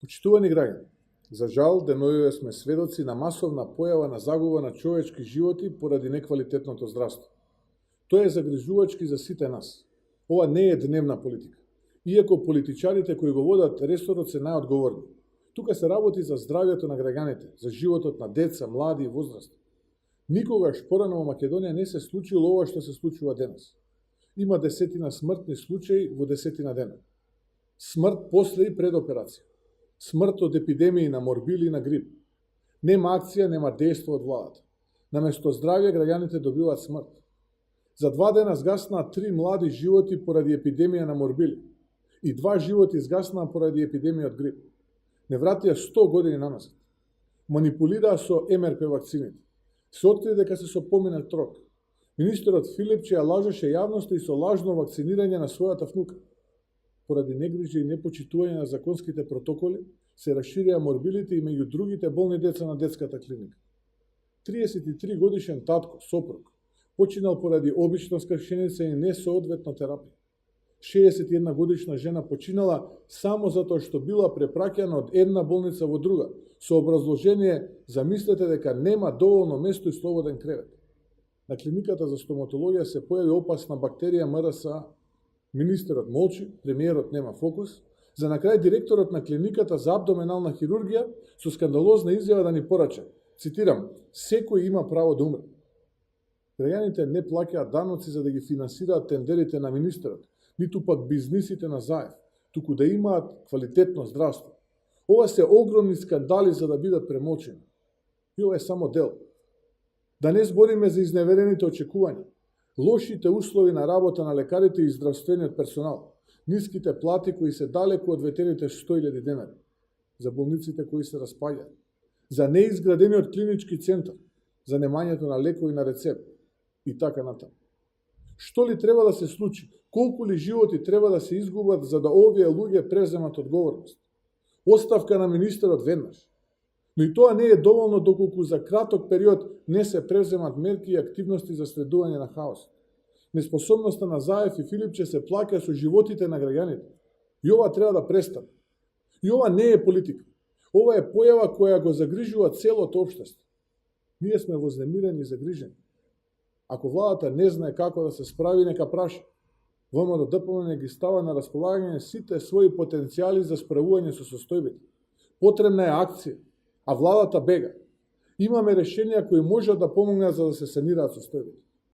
Почитувани граѓани, за жал, деновиве сме сведоци на масовна појава на загуба на човечки животи поради неквалитетното здравство. Тоа е загрижувачки за сите нас. Ова не е дневна политика. Иако политичарите кои го водат ресорот се најодговорни. Тука се работи за здравјето на граѓаните, за животот на деца, млади и возрастни. Никогаш порано во Македонија не се случило ова што се случува денес. Има десетина смртни случаи во десетина дена. Смрт после и пред операција. Смрт од епидемии на морбили и на грип. Нема акција, нема дејство од владата. Наместо здравје, граѓаните добиваат смрт. За 2 дена згаснаа 3 млади животи поради епидемија на морбили и 2 животи згаснаа поради епидемија од грип. Не вратија 100 години назад. Манипулираа со МРП вакцините. Се откри дека се со поминат рок. Министерот Филипче ја лажеше јавноста и со лажно вакцинирање на својата внука. Поради негрижа и непочитување на законските протоколи, се расширија морбилите и меѓу другите болни деца на детската клиника. 33 годишен татко, сопруг, починал поради обична скршеница и несоодветна терапија. 61 годишна жена починала само затоа што била препраќана од една болница во друга, со образложение замислете дека нема доволно место и слободен кревет. На клиниката за стоматологија се појави опасна бактерија МРСА. Министерот молчи, премиерот нема фокус, за на крај директорот на клиниката за абдоменална хирургија со скандалозна изјава да ни порача, цитирам, секој има право да умре. Граѓаните не плаќаат даноци за да ги финансираат тендерите на министерот, ниту пак бизнисите на заев, туку да имаат квалитетно здравство. Ова се огромни скандали за да бидат премолчени. И ова е само дел. Да не збориме за изневерените очекувања, лошите услови на работа на лекарите и здравствениот персонал, ниските плати кои се далеку од ветените 100.000 денари, за болниците кои се распаѓаат, за неизградениот клинички центар, за немањето на лекови на рецепт и така натаму. Што ли треба да се случи? Колку ли животи треба да се изгубат за да овие луѓе преземат одговорност? Оставка на министерот веднаш. Но и тоа не е доволно доколку за краток период не се преземат мерки и активности за следување на хаос. Неспособноста на Заев и Филипче се плаќа со животите на граѓаните. И ова треба да престане. И ова не е политика. Ова е појава која го загрижува целото општество. Ние сме вознемирени и загрижени. Ако владата не знае како да се справи, нека праша. ВМРО ДПМН не ги става на располагање сите своји потенцијали за справување со состојбите. Потребна е акција, а владата бега. Имаме решенија кои можат да помогнат за да се санираат состојбите.